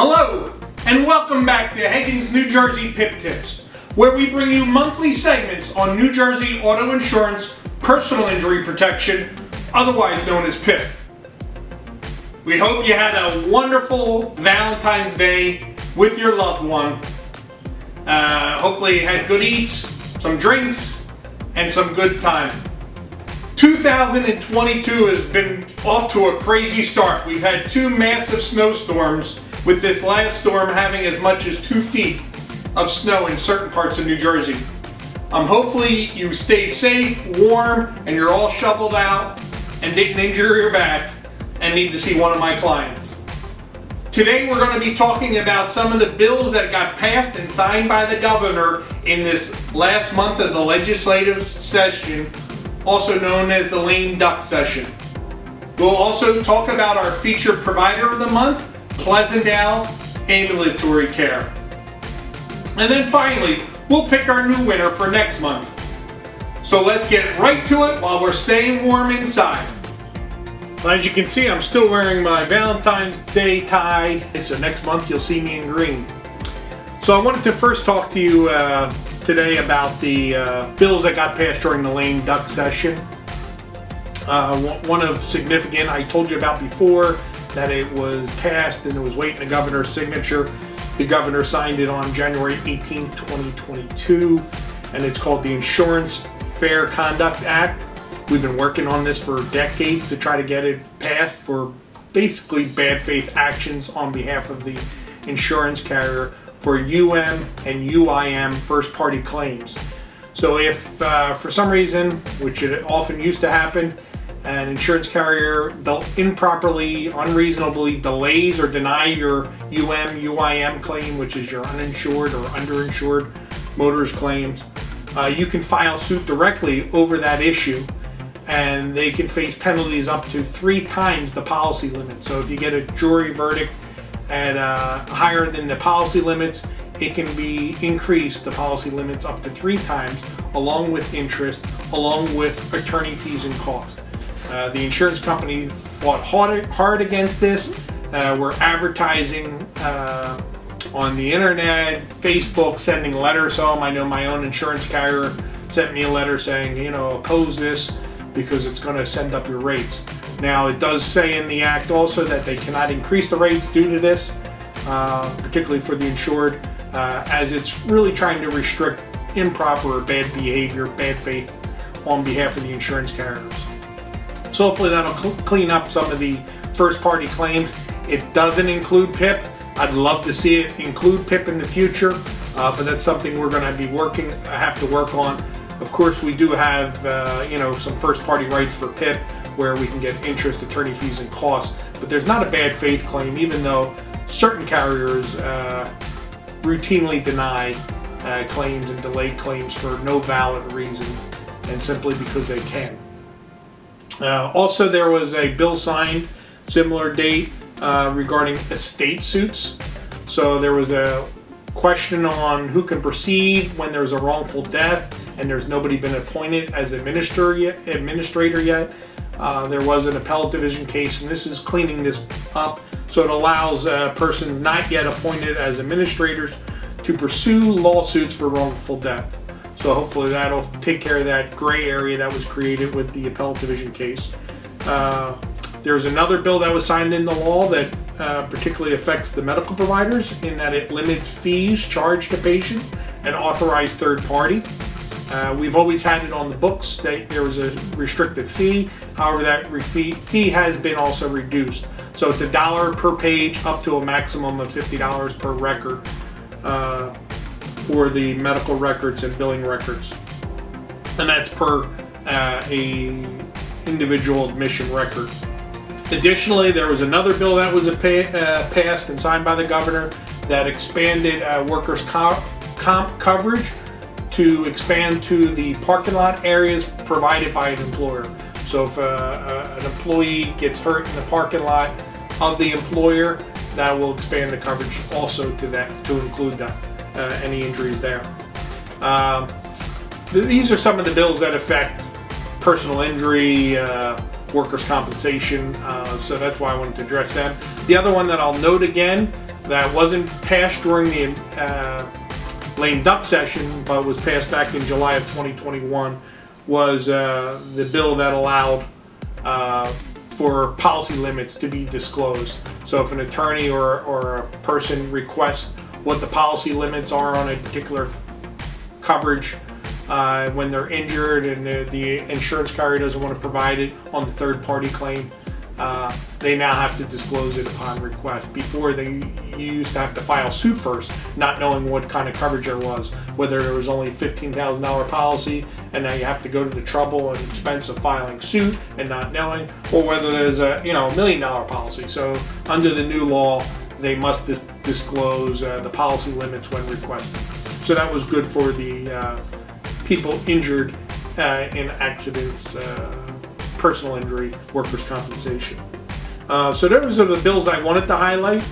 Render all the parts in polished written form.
Hello, and welcome back to Hagan's New Jersey PIP Tips, where we bring you monthly segments on New Jersey auto insurance personal injury protection, otherwise known as PIP. We hope you had a wonderful Valentine's Day with your loved one. Hopefully you had good eats, some drinks, and some good time. 2022 has been off to a crazy start. We've had two massive snowstorms, with this last storm having as much as 2 feet of snow in certain parts of New Jersey. Hopefully you stayed safe, warm, and you're all shoveled out and didn't injure your back and need to see one of my clients. Today we're going to be talking about some of the bills that got passed and signed by the governor in this last month of the legislative session, also known as the lame duck session. We'll also talk about our featured provider of the month, Pleasantdale Ambulatory Care. And then finally, we'll pick our new winner for next month. So let's get right to it while we're staying warm inside. Well, as you can see, I'm still wearing my Valentine's Day tie, so next month you'll see me in green. So I wanted to first talk to you today about the bills that got passed during the lame duck session. One of significant, I told you about before, that it was passed and it was waiting the governor's signature. The governor signed it on January 18, 2022, and it's called the Insurance Fair Conduct Act. We've been working on this for decades to try to get it passed for basically bad faith actions on behalf of the insurance carrier for UM and UIM first party claims. So if for some reason, which it often used to happen, an insurance carrier improperly, unreasonably delays or deny your UM/UIM claim, which is your uninsured or underinsured motorist claims, you can file suit directly over that issue, and they can face penalties up to 3 times the policy limit. So if you get a jury verdict at higher than the policy limits, it can be increased, the policy limits, up to 3 times, along with interest, along with attorney fees and costs. The insurance company fought hard against this. We're advertising on the internet, Facebook, sending letters home. I know my own insurance carrier sent me a letter saying, oppose this because it's going to send up your rates. Now, it does say in the act also that they cannot increase the rates due to this, particularly for the insured, as it's really trying to restrict improper or bad behavior, bad faith on behalf of the insurance carriers. So hopefully that'll clean up some of the first party claims. It doesn't include PIP. I'd love to see it include PIP in the future, but that's something we're going to be have to work on. Of course, we do have some first party rights for PIP where we can get interest, attorney fees, and costs, but there's not a bad faith claim, even though certain carriers routinely deny claims and delay claims for no valid reason and simply because they can. Also, there was a bill signed, similar date, regarding estate suits. So there was a question on who can proceed when there's a wrongful death and there's nobody been appointed as administrator yet. There was an appellate division case, and this is cleaning this up. So it allows persons not yet appointed as administrators to pursue lawsuits for wrongful death. So hopefully that'll take care of that gray area that was created with the appellate division case. There's another bill that was signed into law that particularly affects the medical providers in that it limits fees charged to patient and authorized third party. We've always had it on the books that there was a restricted fee. However, that fee has been also reduced. So it's $1 per page up to a maximum of $50 per record. For the medical records and billing records, and that's per a individual admission record. Additionally, there was another bill that was passed and signed by the governor that expanded workers' comp coverage to expand to the parking lot areas provided by an employer. So if an employee gets hurt in the parking lot of the employer, that will expand the coverage also to include that. Any injuries there. These are some of the bills that affect personal injury, workers' compensation, so that's why I wanted to address them. The other one that I'll note again that wasn't passed during the lame duck session, but was passed back in July of 2021, was the bill that allowed for policy limits to be disclosed. So if an attorney or a person requests what the policy limits are on a particular coverage when they're injured and the insurance carrier doesn't want to provide it on the third party claim, they now have to disclose it upon request. Before, you used to have to file suit first, not knowing what kind of coverage there was, whether there was only a $15,000 policy and now you have to go to the trouble and expense of filing suit and not knowing, or whether there's a $1 million policy. So under the new law, they must disclose the policy limits when requested. So that was good for the people injured in accidents, personal injury, workers' compensation. So those are the bills I wanted to highlight.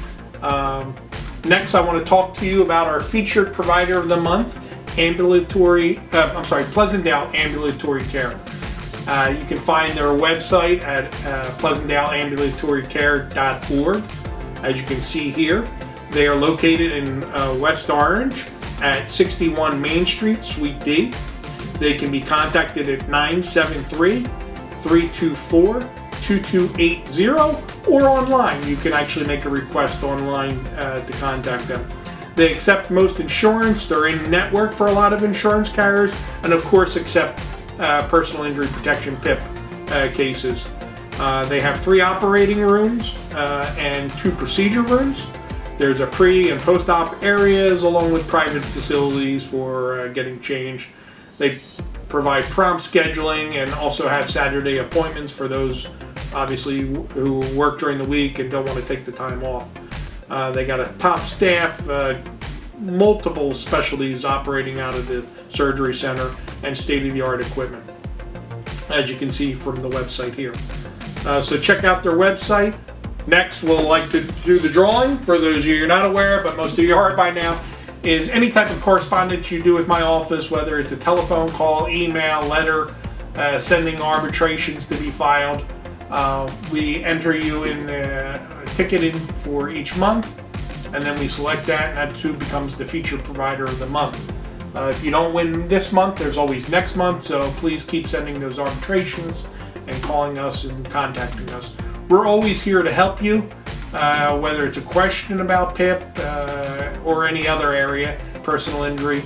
Next, I want to talk to you about our featured provider of the month, Pleasantdale Ambulatory Care. You can find their website at pleasantdaleambulatorycare.org. As you can see here, they are located in West Orange at 61 Main Street, Suite D. They can be contacted at 973-324-2280 or online. You can actually make a request online to contact them. They accept most insurance. They're in network for a lot of insurance carriers, and of course accept personal injury protection PIP cases. They have 3 operating rooms and 2 procedure rooms. There's a pre and post-op areas along with private facilities for getting changed. They provide prompt scheduling and also have Saturday appointments for those obviously who work during the week and don't want to take the time off. They got a top staff, multiple specialties operating out of the surgery center, and state-of-the-art equipment, as you can see from the website here. So check out their website. Next, we'll like to do the drawing. For those of you who are not aware, but most of you are by now, is any type of correspondence you do with my office, whether it's a telephone call, email, letter, sending arbitrations to be filed. We enter you in ticketing for each month, and then we select that, and that too becomes the featured provider of the month. If you don't win this month, there's always next month, so please keep sending those arbitrations and calling us and contacting us. We're always here to help you, whether it's a question about PIP or any other area, personal injury.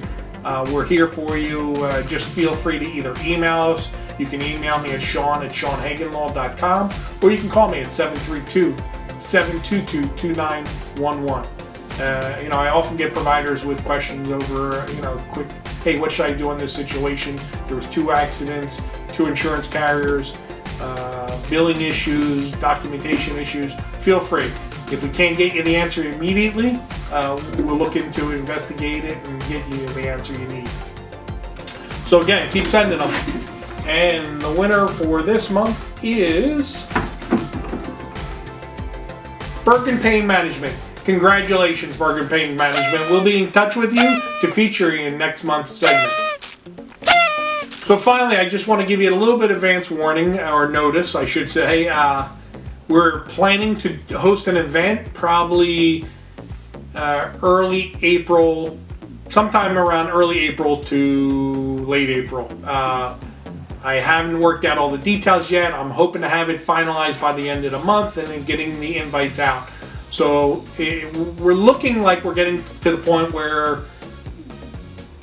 We're here for you. Just feel free to either email us. You can email me at sean@seanhaganlaw.com, or you can call me at 732-722-2911. I often get providers with questions over, quick, hey, what should I do in this situation? There was 2 accidents, 2 insurance carriers, billing issues, documentation issues. Feel free. If we can't get you the answer immediately, we'll look into investigate it and get you the answer you need. So again, keep sending them. And the winner for this month is Bergen Pain Management. Congratulations, Bergen Pain Management. We'll be in touch with you to feature you in next month's segment. So finally, I just want to give you a little bit of advance warning, or notice, I should say. We're planning to host an event probably early April, sometime around early April to late April. I haven't worked out all the details yet. I'm hoping to have it finalized by the end of the month and then getting the invites out. So we're looking like we're getting to the point where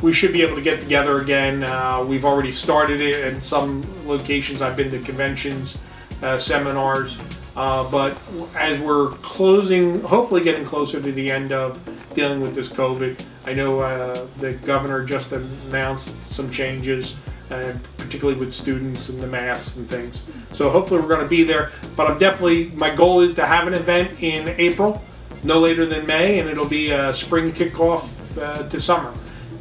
we should be able to get together again. We've already started it in some locations. I've been to conventions, seminars, but as we're closing, hopefully getting closer to the end of dealing with this COVID, I know the governor just announced some changes, particularly with students and the masks and things. So hopefully we're going to be there, but my goal is to have an event in April, no later than May, and it'll be a spring kickoff to summer.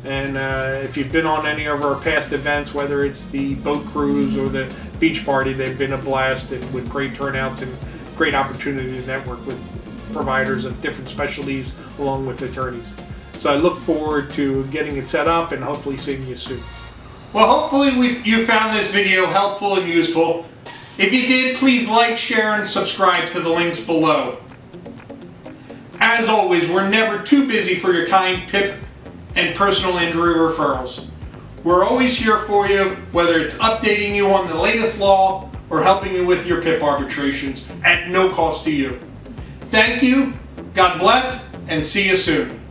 And if you've been on any of our past events, whether it's the boat cruise or the beach party, they've been a blast and with great turnouts and great opportunity to network with providers of different specialties along with attorneys. So I look forward to getting it set up and hopefully seeing you soon. Well, hopefully you found this video helpful and useful. If you did, please like, share, and subscribe to the links below. As As always, we're never too busy for your kind PIP and personal injury referrals. We're always here for you, whether it's updating you on the latest law or helping you with your PIP arbitrations at no cost to you. Thank you, God bless, and see you soon.